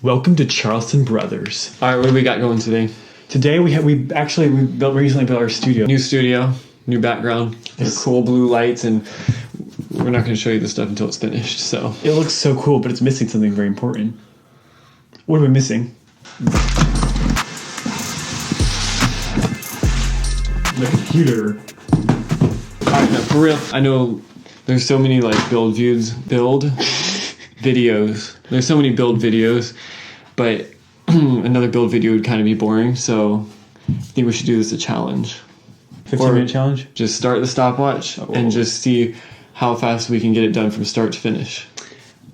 Welcome to Charleston Brothers. All right, what do we got going today? Today we recently built our studio. New studio, new background, cool blue lights, and we're not going to show you the stuff until it's finished. So it looks so cool, but it's missing something very important. What are we missing? The computer. all right, no, for real, I know there's so many like build videos. There's so many build videos, but another build video would kind of be boring. So I think we should do this a challenge. 15-minute challenge? Just start the stopwatch and just see how fast we can get it done from start to finish.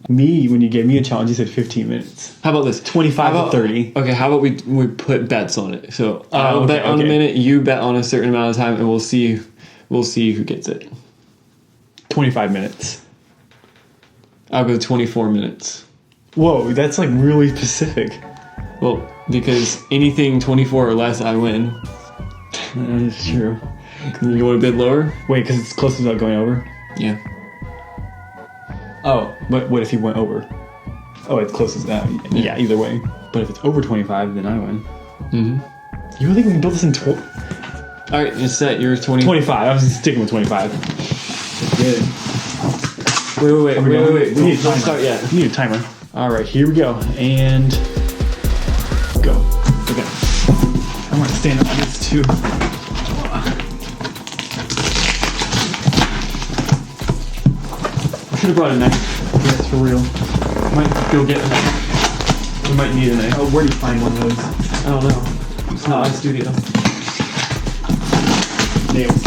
When you gave me a challenge, you said 15 minutes. How about this? 25 to 30. Okay, how about we put bets on it? So I'll bet on a minute, you bet on a certain amount of time, and we'll see who gets it. 25 minutes. I'll go 24 minutes. Whoa, that's like really specific. Well, because anything 24 or less, I win. That is true. You want to bid lower? Wait, because it's close without going over? Yeah. Oh, but what if he went over? Oh, it's close as that. Yeah, either way. But if it's over 25, then I win. Mm-hmm. You really think we can build this in All right, it's set. You're 20. 25. I was sticking with 25. Good. Wait. We need Don't start yet. We need a timer. All right, here we go. And go. Okay. I'm going to stand up on this too. I should have brought a knife. Yes, for real. Might go get a knife. We might need a knife. Oh, where do you find one of those? I don't know. It's not my studio. Nails.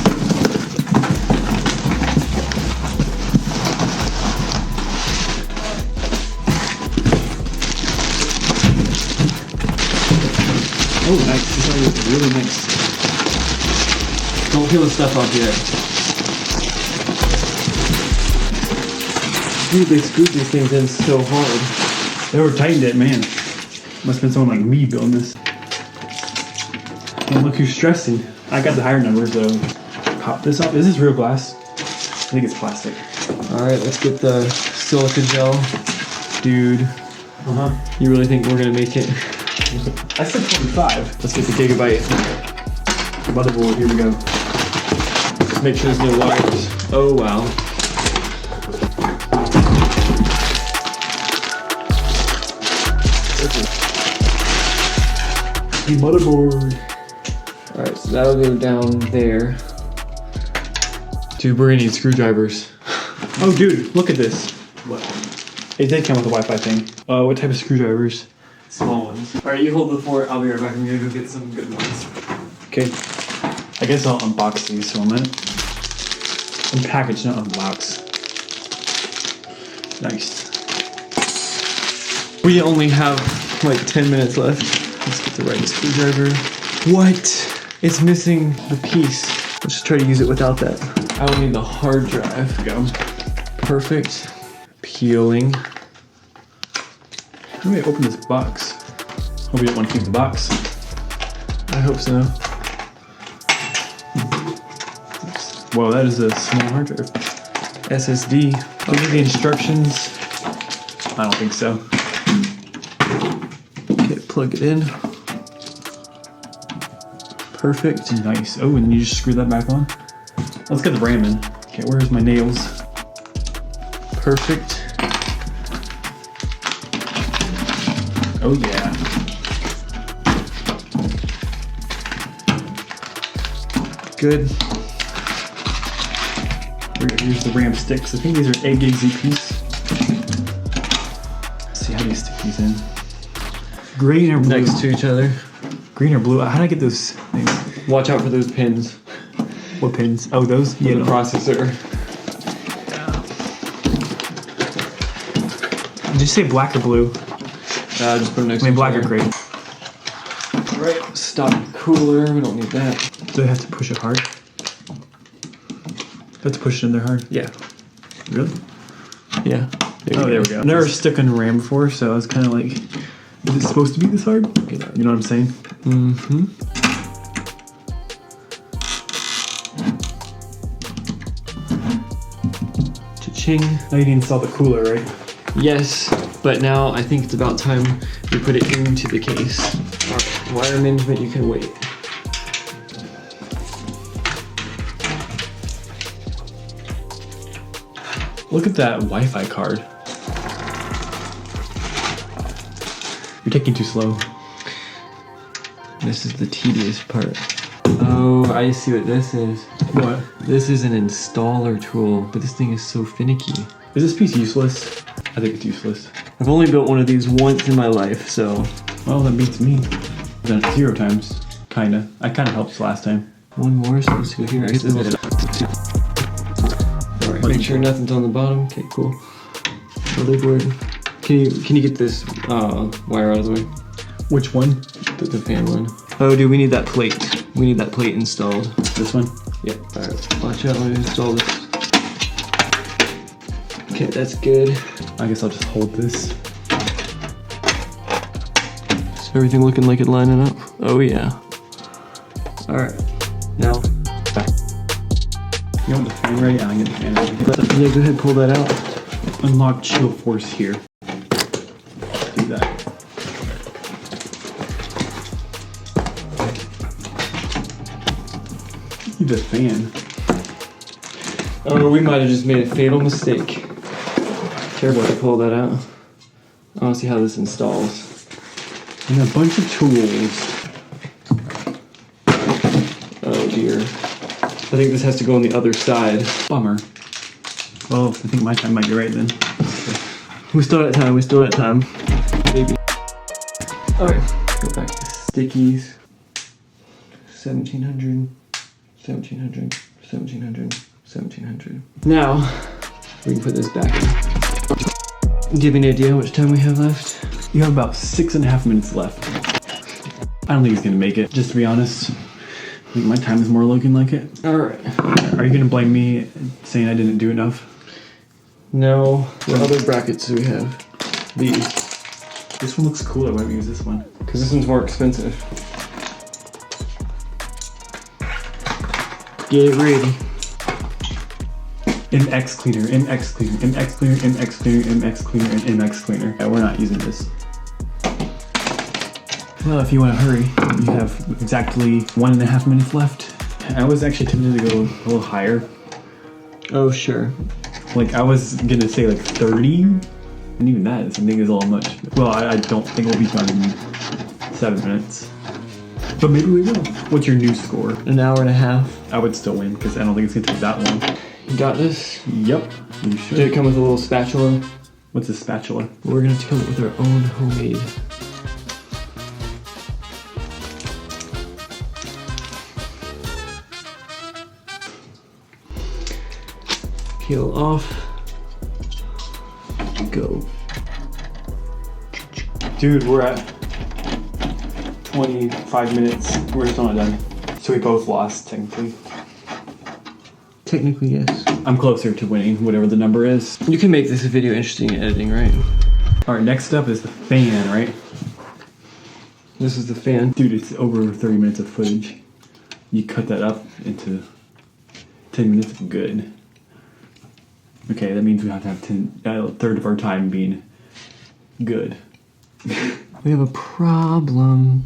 Oh, nice. This is really nice. Don't peel the stuff off yet. Dude, they screwed these things in so hard. They were tightened it, man. Must have been someone like me building this. And look who's stressing. I got the higher numbers though. Pop this off. Is this real glass? I think it's plastic. Alright, let's get the silica gel. Dude, you really think we're gonna make it? I said 25. Let's get the gigabyte. Motherboard, here we go. Just make sure there's no wires. Oh wow. The motherboard. Alright, so that'll go down there. Dude, we're gonna need screwdrivers. Oh, dude, look at this. What? It did come with a Wi-Fi thing. What type of screwdrivers? Small ones. Alright, you hold the fort. I'll be right back. I'm gonna go get some good ones. Okay. I guess I'll unbox these for a minute. Unpackage, not unbox. Nice. We only have like 10 minutes left. Let's get the right screwdriver. What? It's missing the piece. Let's just try to use it without that. I will need the hard drive. Go. Perfect. Peeling. How do I open this box? Hope you don't want to keep the box. I hope so. Whoa, that is a small hard drive. SSD. I'll give the instructions. I don't think so. Okay, plug it in. Perfect. Nice. Oh, and then you just screw that back on? Let's get the RAM in. Okay, where's my nails? Perfect. Oh, yeah. Good. Here's the RAM sticks. I think these are 8 gigs a piece. Let's see how do you stick these in. Green or blue? Next to each other. Green or blue? How do I get those things? Watch out for those pins. What pins? Oh, those? Yeah, the processor. Did you say black or blue? Just put them next I mean, to black each or other. gray. Right. Stop cooler. We don't need that. Do I have to push it hard? Do I have to push it in there hard? Yeah. Really? Yeah. There we go. I've never stuck on RAM before, so I was kind of like, is it supposed to be this hard? You know what I'm saying? Mm-hmm. Cha-ching. Now you need to install the cooler, right? Yes. But now I think it's about time we put it into the case. All right, wire management, you can wait. Look at that Wi-Fi card. You're taking too slow. This is the tedious part. Oh, I see what this is. What? This is an installer tool, but this thing is so finicky. Is this piece useless? I think it's useless. I've only built one of these once in my life, so. Well, that beats me. I've done it 0 times. Kinda. I kinda helped last time. One more, so let's go here. Alright, make sure nothing's on the bottom. Okay, cool. Really weird. Can you get this wire out of the way? Which one? The fan one. Oh, dude, we need that plate. We need that plate installed. This one? Yep. Alright, watch out, let me install this. Okay, that's good. I guess I'll just hold this. Is everything looking like it lining up? Oh yeah. Alright, now. You want the fan ready? I'll get the fan ready. Yeah, go ahead, pull that out. Unlock chill force here. Do that. Need a fan. Oh, we might have just made a fatal mistake. Careful to pull that out. I want to see how this installs. And a bunch of tools. Oh dear. I think this has to go on the other side. Bummer. Well, I think my time might be right then. We still got time, Maybe. Alright, go back to stickies. 1700, 1700, 1700, 1700. Now, we can put this back in. Do you have any idea how much time we have left? You have about 6.5 minutes left. I don't think he's gonna make it, just to be honest. I think my time is more looking like it. Alright. Are you gonna blame me saying I didn't do enough? No. What other brackets do we have? These. This one looks cool. I might use this one. Because this one's more expensive. Get it ready. MX cleaner, MX cleaner, MX cleaner, MX cleaner, MX cleaner, and MX cleaner. Yeah, we're not using this. Well, if you want to hurry, you have exactly 1.5 minutes left. I was actually tempted to go a little higher. Oh, sure. Like, I was gonna say like 30, and even that I think is a little much. Well, I don't think we'll be done in 7 minutes. But maybe we will. What's your new score? 1.5 hours. I would still win, because I don't think it's gonna take that long. You got this? Yep, you should. Did it come with a little spatula? What's a spatula? We're gonna have to come up with our own homemade. Peel off. Go. Dude, we're at 25 minutes. We're still not done. So we both lost, technically. Technically, yes. I'm closer to winning, whatever the number is. You can make this a video interesting in editing, right? Alright, next up is the fan, right? This is the fan. Dude, it's over 30 minutes of footage. You cut that up into 10 minutes of good. Okay, that means we have to have a third of our time being good. We have a problem.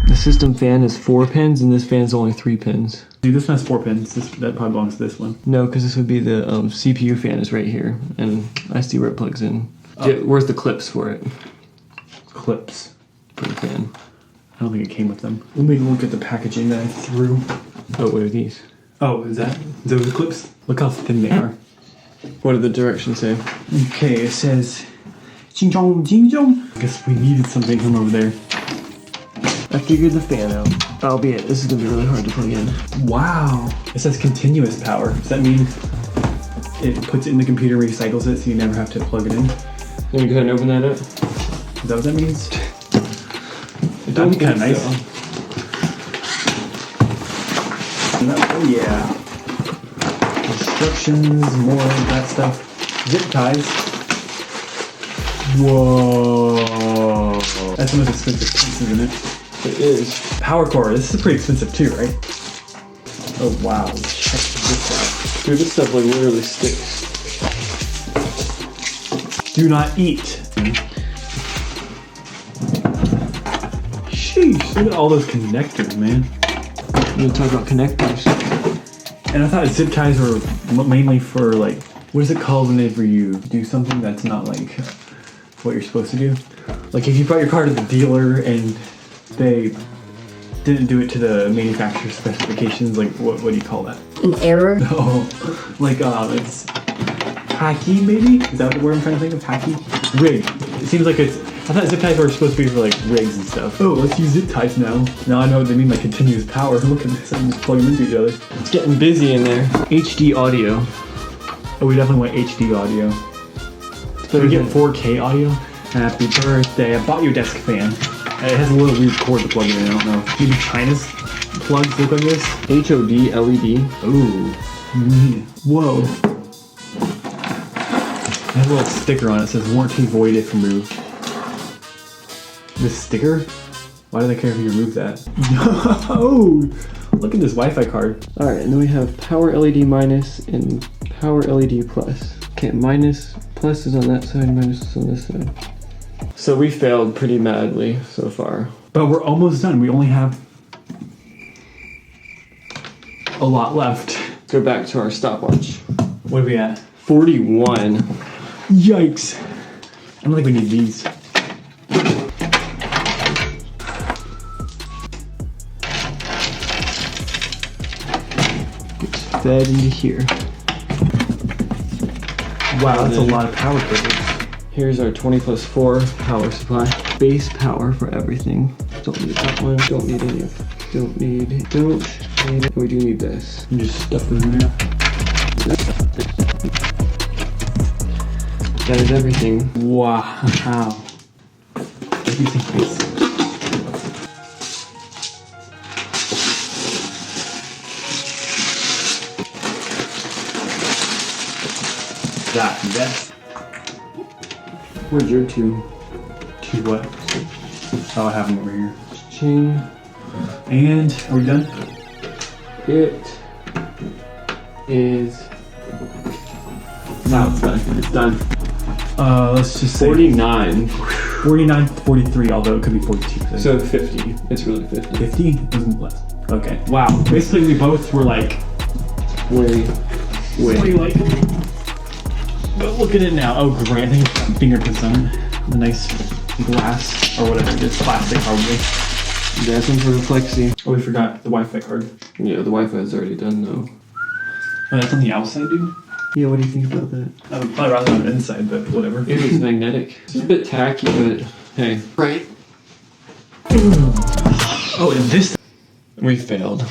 The system fan is 4 pins and this fan is only 3 pins. Dude, this one has 4 pins. That probably belongs to this one. No, because this would be the CPU fan is right here, and I see where it plugs in. Oh. Yeah, where's the clips for it? Clips. For the fan. I don't think it came with them. Let me look at the packaging that I threw. Oh, what are these? Oh, is that the clips? Look how thin they are. What do the directions say? Okay, it says Jingjong Jingjong. I guess we needed something from over there. I figured the fan out. Albeit, this is gonna be really hard to plug in. Wow. It says continuous power. Does that mean it puts it in the computer, recycles it, so you never have to plug it in? Let me go ahead and open that up. Is that what that means? That'd be kind of nice. Oh yeah. Instructions, more of that stuff. Zip ties. Whoa. That's the most expensive piece, isn't it? It is. Power cord. This is pretty expensive too, right? Oh wow. Check this out. Dude, this stuff like literally sticks. Do not eat. Sheesh, look at all those connectors, man. We're gonna talk about connectors. And I thought zip ties were mainly for like, what is it called whenever you do something that's not like what you're supposed to do? Like if you brought your car to the dealer and they didn't do it to the manufacturer specifications, like what do you call that? An error? Oh, like it's hacky maybe? Is that the word I'm trying to think of? Hacky? Rig. It seems like it's, I thought zip ties were supposed to be for like rigs and stuff. Oh, let's use zip ties now. Now I know what they mean by continuous power. Look at this, I'm just plugging them into each other. It's getting busy in there. HD audio. Oh, we definitely want HD audio. So we get 4K audio. Happy birthday, I bought you a desk fan. It has a little weird cord to plug it in, I don't know. Maybe China's plugs look like this? HOD LED. Ooh. Whoa. It has a little sticker on it that says warranty void if removed. This sticker? Why do they care if you remove that? Yo! Look at this Wi-Fi card. Alright, and then we have power LED minus and power LED plus. Okay, minus, plus is on that side, minus is on this side. So we failed pretty madly so far. But we're almost done. We only have a lot left. Go back to our stopwatch. What are we at? 41. Yikes. I don't think we need these. It's fed into here. Wow, that's a lot of power cables. Here's our 20 plus 4 power supply. Base power for everything. Don't need that one. Don't need any of. Don't need it. We do need this. You just stuff them in there. That is everything. Wow. What do you think this is? That. Where's your two? Two what? Oh, I have them over here. Chain. And are we done? It is. Now it's done. It's done. Let's just say 49. 49, 43, although it could be 42. So 50. It's really 50. 50? It wasn't less. Okay. Wow. Basically, we both were like, Way. like. But look at it now. Oh, great. I think it's got fingerprints on it. The nice glass or whatever it is. Plastic, probably. That's one for the Flexi. Oh, we forgot the Wi-Fi card. Yeah, the Wi-Fi is already done though. Oh, that's on the outside, dude? Yeah, what do you think about that? I would probably rather on the inside, but whatever. It is magnetic. It's a bit tacky, but hey. Right. Oh, and this. We failed.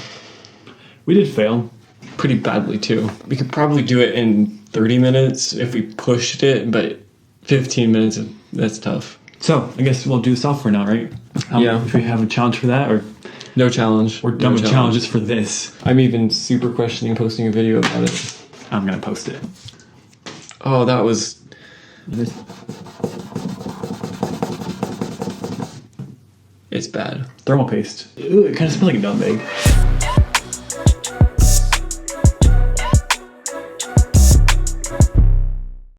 We did fail. Pretty badly too. We could probably do it in 30 minutes if we pushed it, but 15 minutes, that's tough. So, I guess we'll do the software now, right? Yeah. If we have a challenge for that, or No challenge. we're done with challenges for this. I'm even super questioning posting a video about it. I'm gonna post it. Oh, that was... It's bad. Thermal paste. Ooh, it kind of smells like a nutmeg.